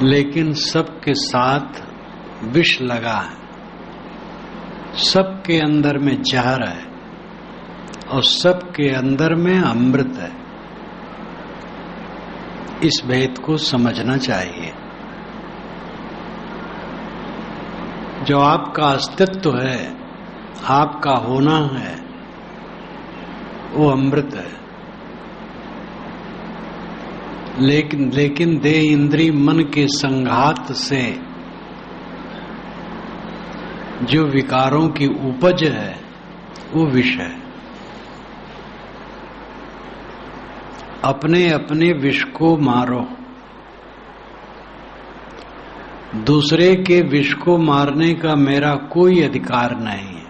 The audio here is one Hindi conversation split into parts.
लेकिन सबके साथ विष लगा है, सबके अंदर में जहर है और सबके अंदर में अमृत है। इस भेद को समझना चाहिए। जो आपका अस्तित्व है, आपका होना है, वो अमृत है। लेकिन देह इंद्रिय मन के संघात से जो विकारों की उपज है वो विष है। अपने अपने विष को मारो। दूसरे के विष को मारने का मेरा कोई अधिकार नहीं है,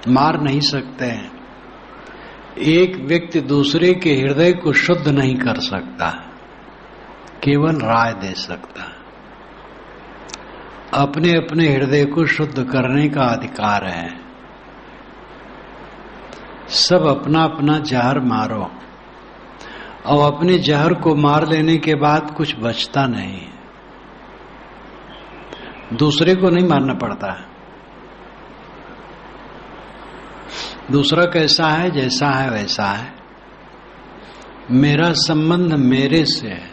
मार नहीं सकते हैं। एक व्यक्ति दूसरे के हृदय को शुद्ध नहीं कर सकता, केवल राय दे सकता है। अपने अपने हृदय को शुद्ध करने का अधिकार है। सब अपना अपना जहर मारो और अपने जहर को मार लेने के बाद कुछ बचता नहीं। दूसरे को नहीं मारना पड़ता है। दूसरा कैसा है, जैसा है वैसा है। मेरा संबंध मेरे से है।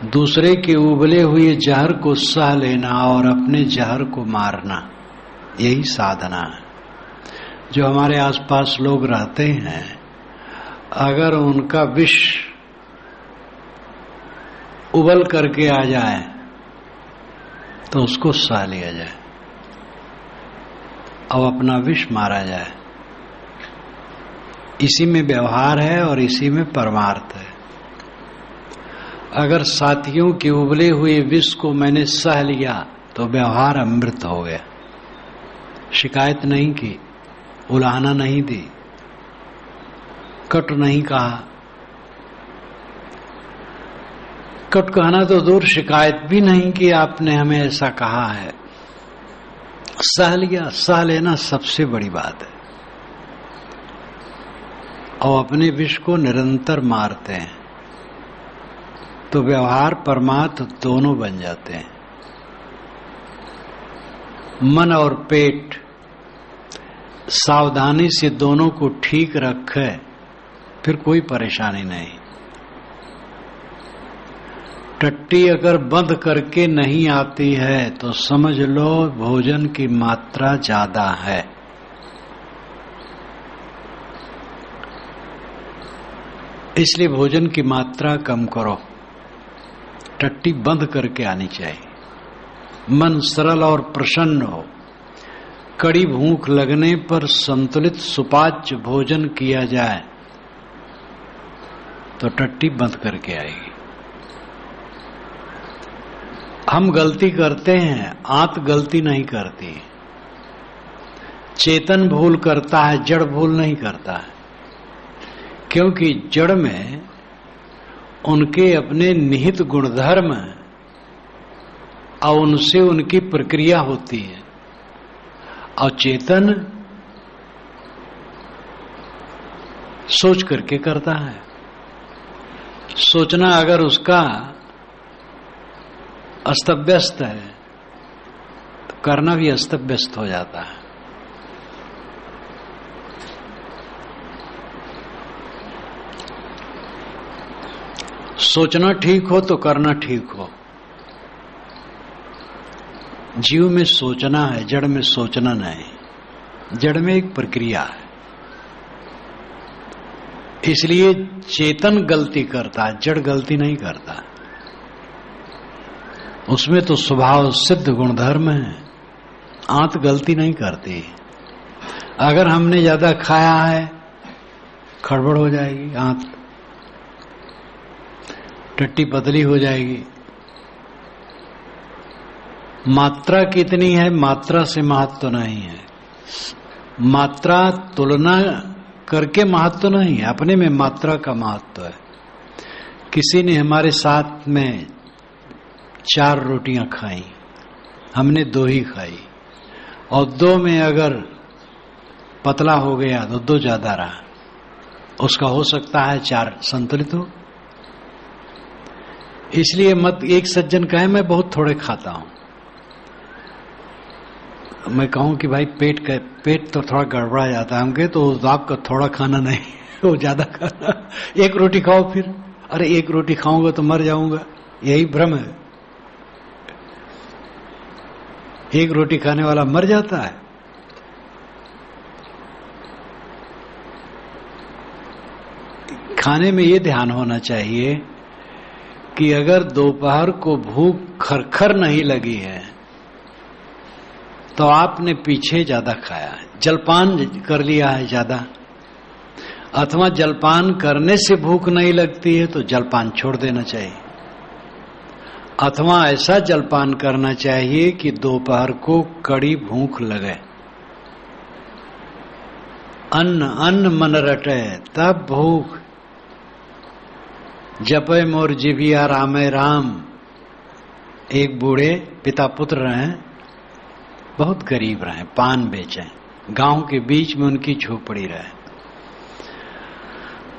दूसरे के उबले हुए जहर को सह लेना और अपने जहर को मारना, यही साधना है। जो हमारे आसपास लोग रहते हैं, अगर उनका विष उबल करके आ जाए तो उसको सह लिया जाए और अपना विष मारा जाए। इसी में व्यवहार है और इसी में परमार्थ है। अगर साथियों के उबले हुए विष को मैंने सह लिया तो व्यवहार अमृत हो गया। शिकायत नहीं की, उलाहना नहीं दी, कट नहीं कहा। कट कहना तो दूर, शिकायत भी नहीं की आपने हमें ऐसा कहा है। सह लिया। सह लेना सबसे बड़ी बात है। और अपने विष को निरंतर मारते हैं तो व्यवहार परमार्थ दोनों बन जाते हैं। मन और पेट सावधानी से दोनों को ठीक रखे, फिर कोई परेशानी नहीं। टट्टी अगर बंद करके नहीं आती है तो समझ लो भोजन की मात्रा ज्यादा है। इसलिए भोजन की मात्रा कम करो। टट्टी बंद करके आनी चाहिए। मन सरल और प्रसन्न हो। कड़ी भूख लगने पर संतुलित सुपाच्य भोजन किया जाए तो टट्टी बंद करके आएगी। हम गलती करते हैं, आंत गलती नहीं करती। चेतन भूल करता है, जड़ भूल नहीं करता है। क्योंकि जड़ में उनके अपने निहित गुणधर्म हैं और उनसे उनकी प्रक्रिया होती है। और चेतन सोच करके करता है। सोचना अगर उसका अस्तव्यस्त है तो करना भी अस्तव्यस्त हो जाता है। सोचना ठीक हो तो करना ठीक हो। जीव में सोचना है, जड़ में सोचना नहीं। जड़ में एक प्रक्रिया है। इसलिए चेतन गलती करता है, जड़ गलती नहीं करता। उसमें तो स्वभाव सिद्ध गुणधर्म है। आंत गलती नहीं करती। अगर हमने ज्यादा खाया है, खड़बड़ हो जाएगी आंत, टट्टी पतली हो जाएगी। मात्रा कितनी है, मात्रा से महत्व नहीं है। मात्रा तुलना करके महत्व नहीं है, अपने में मात्रा का महत्व है। किसी ने हमारे साथ में 4 रोटियां खाई, हमने 2 ही खाई, और 2 में अगर पतला हो गया तो 2 ज्यादा रहा। उसका हो सकता है 4 संतुलित हो। इसलिए मत एक सज्जन कहे मैं बहुत थोड़े खाता हूं, मैं कहूं कि भाई पेट तो थोड़ा गड़बड़ा जाता है हमके, तो आपका थोड़ा खाना नहीं वो ज्यादा खाना। एक रोटी खाओ, फिर अरे एक रोटी खाऊंगा तो मर जाऊंगा, यही भ्रम है। एक रोटी खाने वाला मर जाता है। खाने में ये ध्यान होना चाहिए कि अगर दोपहर को भूख खरखर नहीं लगी है तो आपने पीछे ज्यादा खाया है, जलपान कर लिया है ज्यादा, अथवा जलपान करने से भूख नहीं लगती है तो जलपान छोड़ देना चाहिए, अथवा ऐसा जलपान करना चाहिए कि दोपहर को कड़ी भूख लगे। अन्न मन रटे तब भूख, जपे मोर जिभिया रामे राम। एक बूढ़े पिता पुत्र रहे, बहुत गरीब रहे, पान बेचे, गांव के बीच में उनकी झोपड़ी रहे।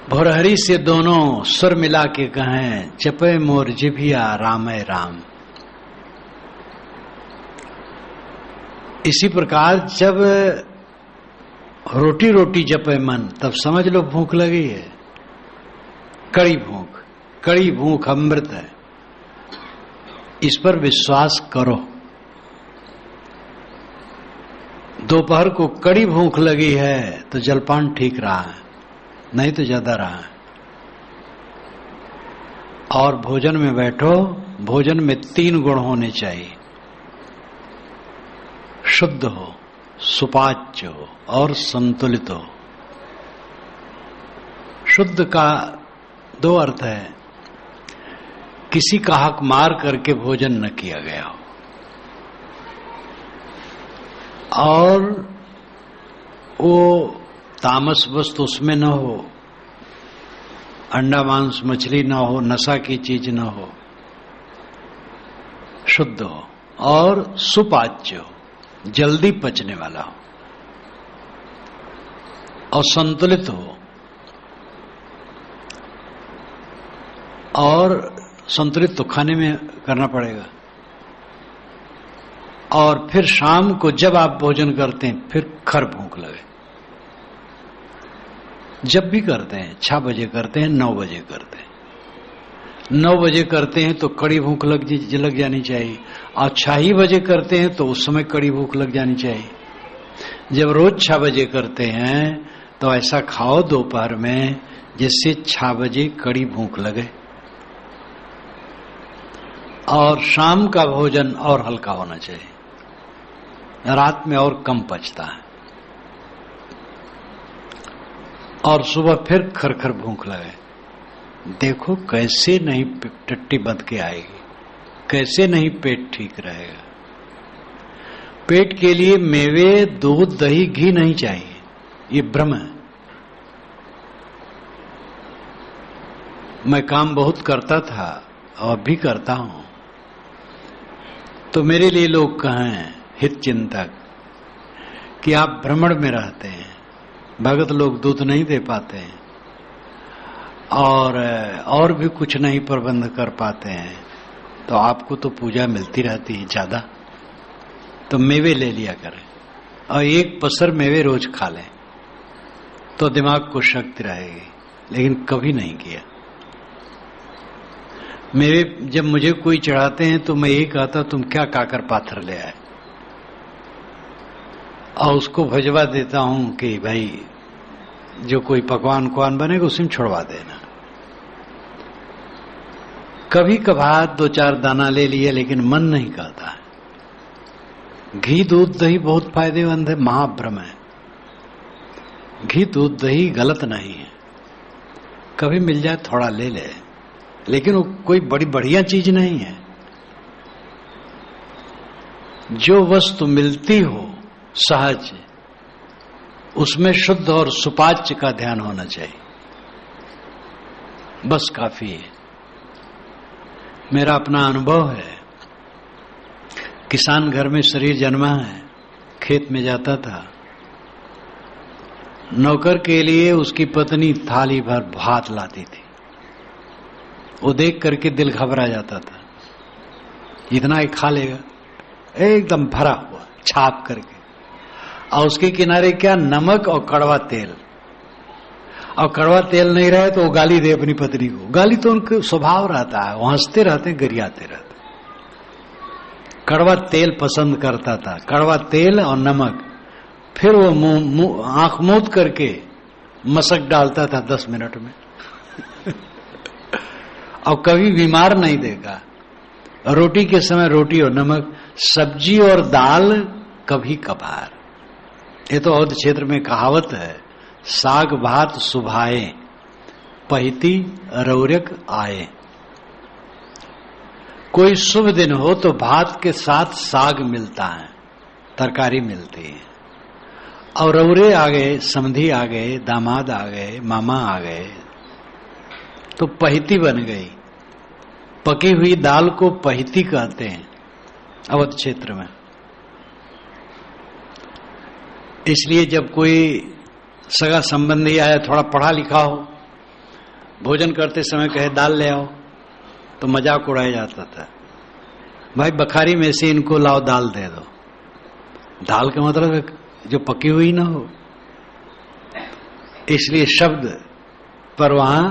भोरहरी से दोनों सुर मिला के कहें, जपे मोर जिभिया रामे राम। इसी प्रकार जब रोटी रोटी जपे मन, तब समझ लो भूख लगी है, कड़ी भूख। कड़ी भूख अमृत है, इस पर विश्वास करो। दोपहर को कड़ी भूख लगी है तो जलपान ठीक रहा है, नहीं तो ज्यादा रहा है। और भोजन में बैठो, भोजन में 3 गुण होने चाहिए, शुद्ध हो, सुपाच्य हो और संतुलित हो। शुद्ध का 2 अर्थ है, किसी का हक मार करके भोजन न किया गया हो, और वो तामस वस्तु उसमें न हो, अंडा मांस मछली न हो, नशा की चीज न हो, शुद्ध हो और सुपाच्य हो, जल्दी पचने वाला हो और संतुलित हो। और संतुलित तो खाने में करना पड़ेगा। और फिर शाम को जब आप भोजन करते हैं फिर खर भूख लगे, जब भी करते हैं, 6 बजे करते हैं, 9 बजे करते हैं। 9 बजे करते हैं तो कड़ी भूख लग जानी चाहिए, और 6 ही बजे करते हैं तो उस समय कड़ी भूख लग जानी चाहिए। जब रोज 6 बजे करते हैं तो ऐसा खाओ दोपहर में जिससे 6 बजे कड़ी भूख लगे, और शाम का भोजन और हल्का होना चाहिए, रात में और कम पचता है, और सुबह फिर खरखर भूख लगे। देखो कैसे नहीं टट्टी बंध के आएगी, कैसे नहीं पेट ठीक रहेगा। पेट के लिए मेवे, दूध, दही, घी नहीं चाहिए, ये भ्रम है। मैं काम बहुत करता था और भी करता हूं, तो मेरे लिए लोग कहें हित चिंतक कि आप भ्रमण में रहते हैं, भगत लोग दूध नहीं दे पाते हैं और भी कुछ नहीं प्रबंध कर पाते हैं, तो आपको तो पूजा मिलती रहती है ज्यादा, तो मेवे ले लिया करें और 1 पसर मेवे रोज खा लें तो दिमाग को शक्ति रहेगी। लेकिन कभी नहीं किया। मेवे जब मुझे कोई चढ़ाते हैं तो मैं यही कहता, तुम क्या काकर पाथर ले आए, और उसको भजवा देता हूं कि भाई जो कोई पकवान बनेगा उसी में छोड़वा देना। कभी कभार 2-4 दाना ले लिए, लेकिन मन नहीं कहता है। घी दूध दही बहुत फायदेमंद है, महाभ्रम है। घी दूध दही गलत नहीं है, कभी मिल जाए थोड़ा ले ले, लेकिन वो कोई बड़ी बढ़िया चीज नहीं है। जो वस्तु मिलती हो सहज, उसमें शुद्ध और सुपाच्य का ध्यान होना चाहिए, बस काफी है। मेरा अपना अनुभव है, किसान घर में शरीर जन्मा है, खेत में जाता था, नौकर के लिए उसकी पत्नी थाली भर भात लाती थी, वो देख करके दिल घबरा जाता था, इतना ही खा लेगा, एकदम भरा हुआ छाप करके, और उसके किनारे क्या, नमक और कड़वा तेल। और कड़वा तेल नहीं रहे तो वो गाली दे अपनी पत्नी को, गाली तो उनका स्वभाव रहता है, वो हंसते रहते, गरियाते रहते। कड़वा तेल पसंद करता था, कड़वा तेल और नमक। फिर वो आंख मूंद करके मशक डालता था 10 मिनट में और कभी बीमार नहीं देखा। रोटी के समय रोटी और नमक, सब्जी और दाल कभी कभार। ये तो औध क्षेत्र में कहावत है, साग भात सुभाए, पहिती रौरक आए। कोई शुभ दिन हो तो भात के साथ साग मिलता है, तरकारी मिलती है, और रौरे आ गए, समधी आ गए, दामाद आ गए, मामा आ गए, तो पहिती बन गई। पकी हुई दाल को पहिती कहते हैं अवध क्षेत्र में। इसलिए जब कोई सगा संबंधी आया, थोड़ा पढ़ा लिखा हो, भोजन करते समय कहे दाल ले आओ, तो मजाक उड़ाया जाता था, भाई बखारी में से इनको लाओ दाल दे दो। दाल का मतलब है जो पकी हुई ना हो, इसलिए शब्द पर वहां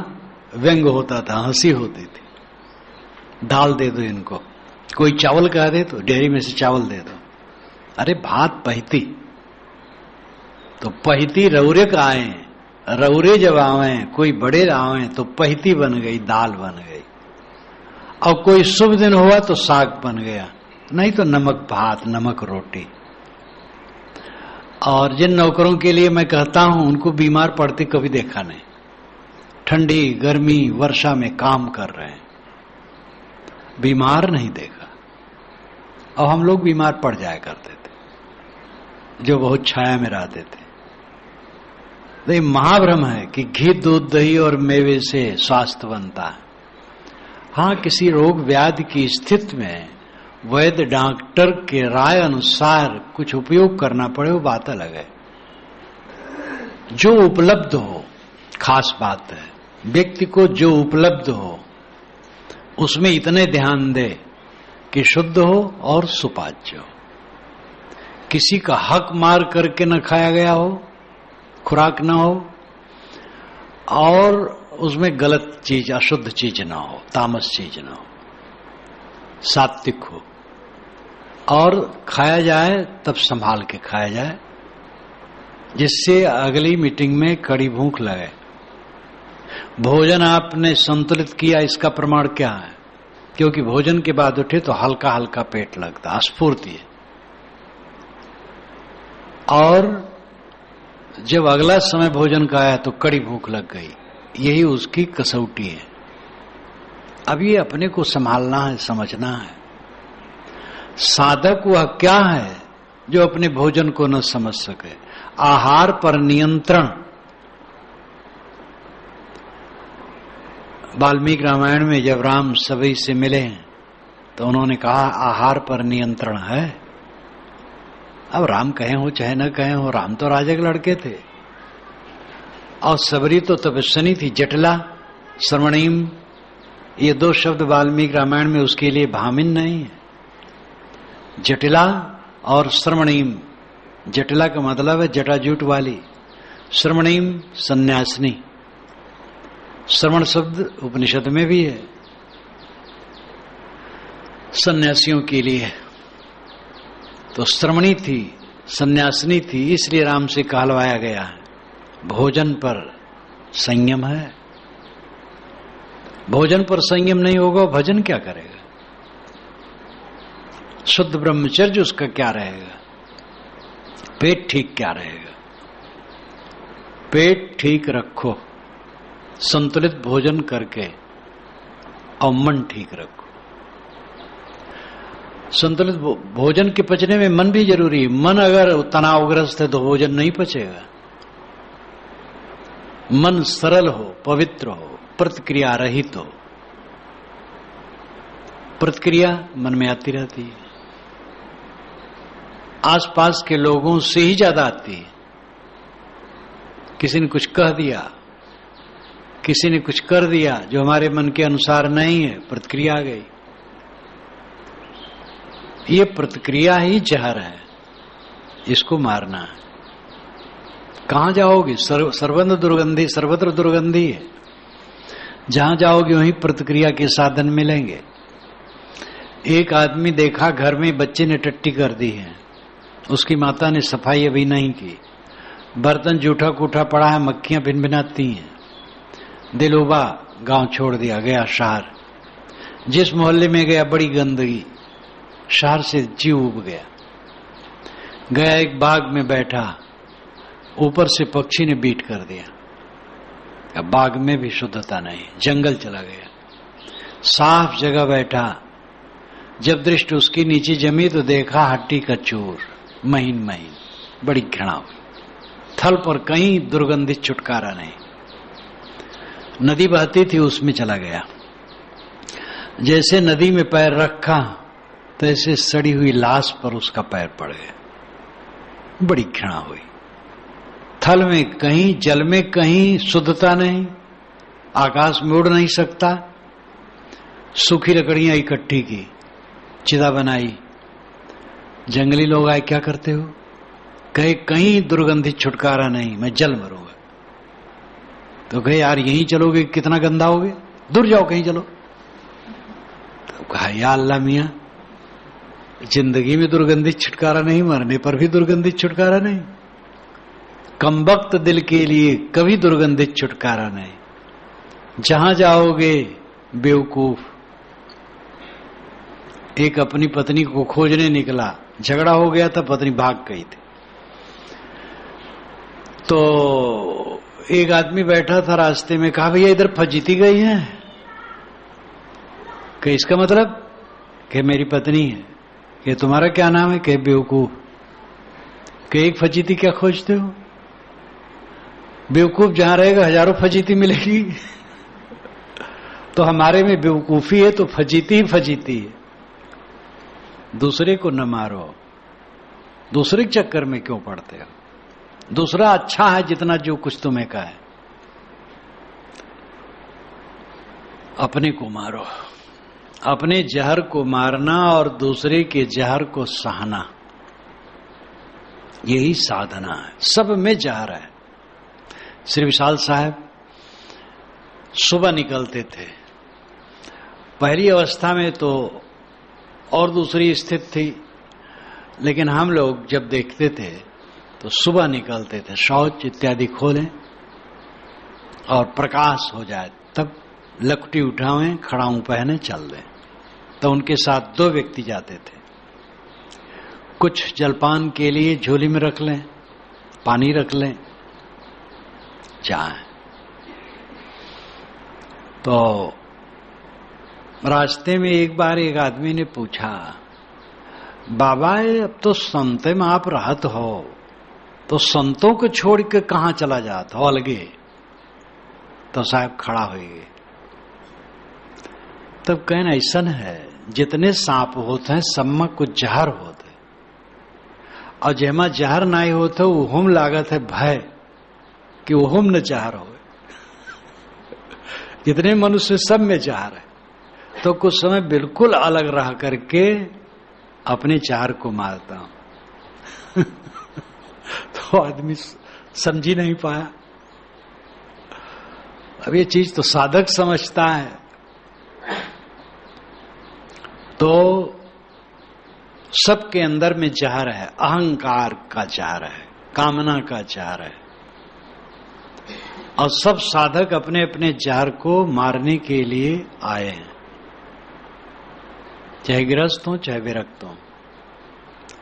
व्यंग होता था, हंसी होती थी। दाल दे दो इनको। कोई चावल कह दे तो डेयरी में से चावल दे दो। अरे भात पहिती, तो पहिती रौरे का आए, रौरे जब आवे, कोई बड़े आवे तो पहिती बन गई, दाल बन गई। और कोई शुभ दिन हुआ तो साग बन गया, नहीं तो नमक भात, नमक रोटी। और जिन नौकरों के लिए मैं कहता हूं, उनको बीमार पड़ते कभी देखा नहीं। ठंडी गर्मी वर्षा में काम कर रहे हैं, बीमार नहीं देखा। और हम लोग बीमार पड़ जाया करते थे जो बहुत छाया में रहते थे। तो ये महाभ्रम है कि घी दूध दही और मेवे से स्वास्थ्य बनता है। हाँ, किसी रोग व्याधि की स्थिति में वैद्य डॉक्टर के राय अनुसार कुछ उपयोग करना पड़े, वो बात अलग है। जो उपलब्ध हो, खास बात है, व्यक्ति को जो उपलब्ध हो उसमें इतने ध्यान दे कि शुद्ध हो और सुपाच्य हो। किसी का हक मार करके न खाया गया हो, खुराक न हो, और उसमें गलत चीज, अशुद्ध चीज ना हो, तामस चीज ना हो, सात्विक हो। और खाया जाए तब संभाल के खाया जाए, जिससे अगली मीटिंग में कड़ी भूख लगे। भोजन आपने संतुलित किया, इसका प्रमाण क्या है? क्योंकि भोजन के बाद उठे तो हल्का हल्का पेट लगता, स्फूर्ति है। और जब अगला समय भोजन का आया तो कड़ी भूख लग गई, यही उसकी कसौटी है। अब ये अपने को संभालना है, समझना है। साधक वह क्या है जो अपने भोजन को न समझ सके? आहार पर नियंत्रण। वाल्मीकि रामायण में जब राम सभी से मिले तो उन्होंने कहा आहार पर नियंत्रण है। अब राम कहे हो चाहे न कहे हो, राम तो राजा के लड़के थे, और सबरी तो तपस्विनी थी, जटिला, श्रवणीम, ये 2 शब्द वाल्मीकि रामायण में उसके लिए भामिन नहीं है। जटिला और श्रवणीम। जटिला का मतलब है जटाजूट वाली, श्रवणीम सन्यासिनी। श्रवण शब्द उपनिषद में भी है, सन्यासियों के लिए। तो श्रवणी थी, सन्यासिनी थी, इसलिए राम से कहलवाया गया है भोजन पर संयम है। भोजन पर संयम नहीं होगा, भजन क्या करेगा? शुद्ध ब्रह्मचर्य उसका क्या रहेगा? पेट ठीक क्या रहेगा? पेट ठीक रखो, संतुलित भोजन करके, और मन ठीक रखो। संतुलित भोजन के पचने में मन भी जरूरी है। मन अगर तनावग्रस्त है तो भोजन नहीं पचेगा। मन सरल हो, पवित्र हो, प्रतिक्रिया रहित हो। प्रतिक्रिया मन में आती रहती है, आसपास के लोगों से ही ज्यादा आती है। किसी ने कुछ कह दिया किसी ने कुछ कर दिया जो हमारे मन के अनुसार नहीं है, प्रतिक्रिया आ गई। ये प्रतिक्रिया ही जहर है, इसको मारना है। कहां जाओगे? सर्वत्र दुर्गंधी, सर्वत्र दुर्गंधी है। जहां जाओगे वहीं प्रतिक्रिया के साधन मिलेंगे। एक आदमी देखा घर में बच्चे ने टट्टी कर दी है, उसकी माता ने सफाई अभी नहीं की, बर्तन जूठा कूठा पड़ा है, मक्खियां भिनभिनाती हैं, दिल उबा, गांव छोड़ दिया, गया शहर। जिस मोहल्ले में गया बड़ी गंदगी, शहर से जीव उब गया। गया एक बाग में बैठा, ऊपर से पक्षी ने बीट कर दिया। अब बाग में भी शुद्धता नहीं, जंगल चला गया। साफ जगह बैठा, जब दृष्टि उसकी नीचे जमी तो देखा हड्डी का चूर, महीन महीन, बड़ी घृणा हुई। थल पर कहीं दुर्गंधित छुटकारा नहीं। नदी बहती थी, उसमें चला गया। जैसे नदी में पैर रखा तैसे सड़ी हुई लाश पर उसका पैर पड़ गया, बड़ी घृणा हुई। थल में कहीं, जल में कहीं शुद्धता नहीं, आकाश में उड़ नहीं सकता। सूखी लकड़ियां इकट्ठी की, चिता बनाई। जंगली लोग आए, क्या करते हो? कहे कहीं दुर्गंधित छुटकारा नहीं, मैं जल मरूंगा। तो कहे यार यहीं चलोगे, कितना गंदा होगे, दूर जाओ कहीं चलो। तो कहा या अल्लाह मियां, जिंदगी में दुर्गंधित छुटकारा नहीं, मरने पर भी दुर्गंधित छुटकारा नहीं। कमबख्त दिल के लिए कभी दुर्गंधित छुटकारा नहीं। जहां जाओगे बेवकूफ। एक अपनी पत्नी को खोजने निकला, झगड़ा हो गया था, पत्नी भाग गई थी। तो एक आदमी बैठा था रास्ते में, कहा भैया इधर फजीती गई है। कि इसका मतलब? कि मेरी पत्नी है। कि तुम्हारा क्या नाम है? कि बेवकूफ। कि एक फजीती क्या खोजते हो? बेवकूफ जहां रहेगा हजारों फजीती मिलेगी। तो हमारे में बेवकूफी है तो फजीती ही फजीती है। दूसरे को न मारो, दूसरे के चक्कर में क्यों पड़ते हो? दूसरा अच्छा है जितना जो कुछ तुम्हें का है, अपने को मारो। अपने जहर को मारना और दूसरे के जहर को सहना, यही साधना है। सब में जहर है। श्री विशाल साहब सुबह निकलते थे। पहली अवस्था में तो और दूसरी स्थिति थी, लेकिन हम लोग जब देखते थे तो सुबह निकलते थे, शौच इत्यादि खोलें और प्रकाश हो जाए तब लकटी उठावें, खड़ाऊं पहने चल दें। तो उनके साथ 2 व्यक्ति जाते थे। कुछ जलपान के लिए झोली में रख लें, पानी रख लें, जाएं। तो रास्ते में एक बार एक आदमी ने पूछा, बाबा अब तो संत में आप रहत हो, तो संतों को छोड़ के कहां चला जाता हो अलगे? तो साहब खड़ा हो गए। तब कहना ऐसा है, जितने सांप होते हैं सब में कुछ जहर होते, और जेमा जहर नहीं होते उहुम लागत है भय कि उहुम न जहर हो। जितने मनुष्य सब में जहर है, तो कुछ समय बिल्कुल अलग रह करके अपने जहर को मारता हूं। तो आदमी समझ ही नहीं पाया। अब ये चीज तो साधक समझता है। तो सबके अंदर में जहर है, अहंकार का जहर है, कामना का जहर है, और सब साधक अपने अपने जहर को मारने के लिए आए हैं, चाहे गृहस्थ हो चाहे विरक्त हो।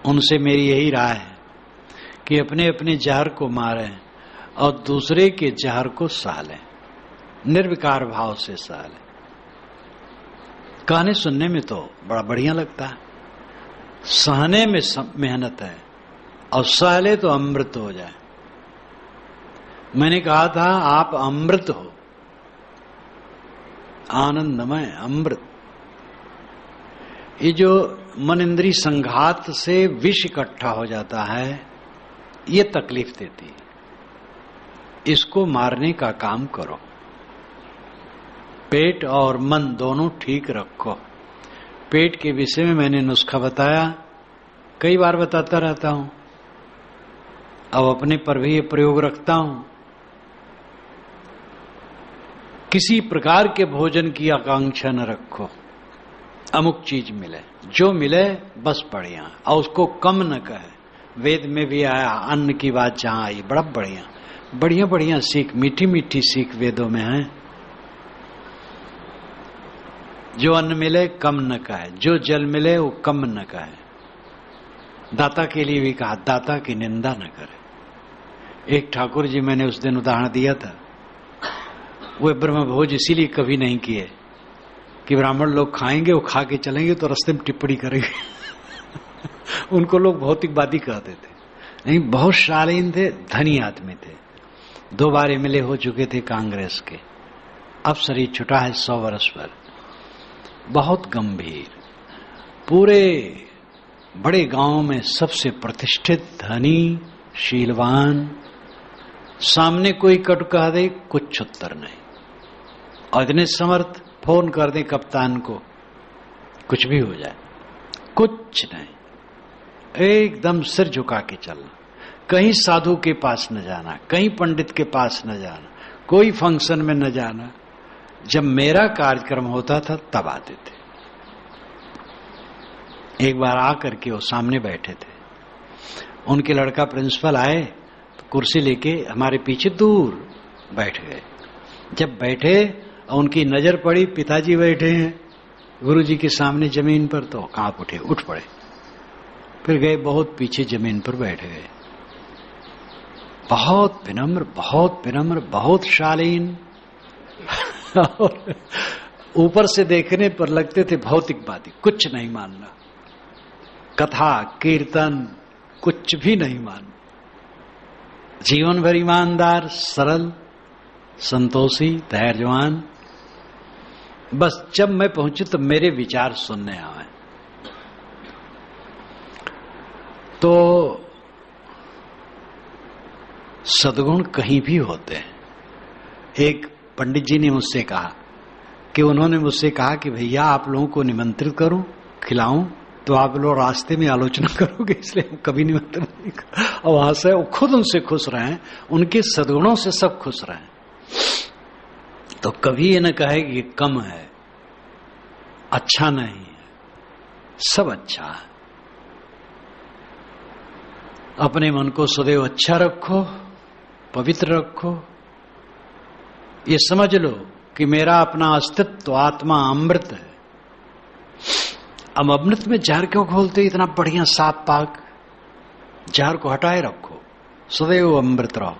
उनसे मेरी यही राय है कि अपने अपने जहर को मारें और दूसरे के जहर को सह लें, निर्विकार भाव से सह लें। कहने सुनने में तो बड़ा बढ़िया लगता है, सहने में मेहनत है, और सह ले तो अमृत हो जाए। मैंने कहा था आप अमृत हो, आनंदमय अमृत। ये जो मन इंद्री संघात से विष इकट्ठा हो जाता है, ये तकलीफ देती है। इसको मारने का काम करो। पेट और मन दोनों ठीक रखो। पेट के विषय में मैंने नुस्खा बताया, कई बार बताता रहता हूं, अब अपने पर भी ये प्रयोग रखता हूं। किसी प्रकार के भोजन की आकांक्षा न रखो, अमुक चीज मिले, जो मिले बस बढ़िया, और उसको कम न कहे। वेद में भी आया, अन्न की बात जहां आई, बड़ा बढ़िया बढ़िया बढ़िया सीख, मीठी मीठी सीख वेदों में है। जो अन्न मिले कम न कहे, जो जल मिले वो कम न कहे। दाता के लिए भी कहा, दाता की निंदा न करे। एक ठाकुर जी, मैंने उस दिन उदाहरण दिया था, वे ब्रह्मभोज इसीलिए कभी नहीं किए कि ब्राह्मण लोग खाएंगे, वो खा के चलेंगे तो रास्ते में टिप्पणी करेंगे। उनको लोग भौतिकवादी कहते थे। नहीं, बहुत शालीन थे, धनी आदमी थे, 2 बार एमएलए हो चुके थे कांग्रेस के, अब शरीर छुटा है 100 वर्ष पर। बहुत गंभीर, पूरे बड़े गांव में सबसे प्रतिष्ठित, धनी, शीलवान, सामने कोई कटु कह दे कुछ उत्तर नहीं, और इतने समर्थ, फोन कर दे कप्तान को, कुछ भी हो जाए, कुछ नहीं, एकदम सिर झुका के चलना। कहीं साधु के पास न जाना, कहीं पंडित के पास न जाना, कोई फंक्शन में न जाना। जब मेरा कार्यक्रम होता था तब आते थे। एक बार आकर के वो सामने बैठे थे, उनके लड़का प्रिंसिपल आए तो कुर्सी लेके हमारे पीछे दूर बैठ गए। जब बैठे और उनकी नजर पड़ी, पिताजी बैठे हैं गुरुजी के सामने जमीन पर, तो कांप उठे, उठ पड़े, फिर गए बहुत पीछे जमीन पर बैठ गए। बहुत विनम्र, बहुत विनम्र, बहुत शालीन। ऊपर से देखने पर लगते थे भौतिकवादी, कुछ नहीं मानना, कथा कीर्तन कुछ भी नहीं मानना, जीवन भर ईमानदार, सरल, संतोषी, धैर्यवान। बस जब मैं पहुंची तो मेरे विचार सुनने आए। तो सद्गुण कहीं भी होते हैं। एक पंडित जी ने मुझसे कहा कि उन्होंने मुझसे कहा कि भैया आप लोगों को निमंत्रित करूं, खिलाऊं, तो आप लोग रास्ते में आलोचना करोगे, इसलिए हम कभी निमंत्रित नहीं कर। और वहां से वो खुद उनसे खुश रहे, उनके सद्गुणों से सब खुश रहे। तो कभी ये न कहे कि कम है, अच्छा नहीं है, सब अच्छा है। अपने मन को सदैव अच्छा रखो, पवित्र रखो। ये समझ लो कि मेरा अपना अस्तित्व आत्मा अमृत है। अब अमृत में जहर क्यों खोलते? इतना बढ़िया साफ पाक, जहर को हटाए रखो, सदैव अमृत रहो।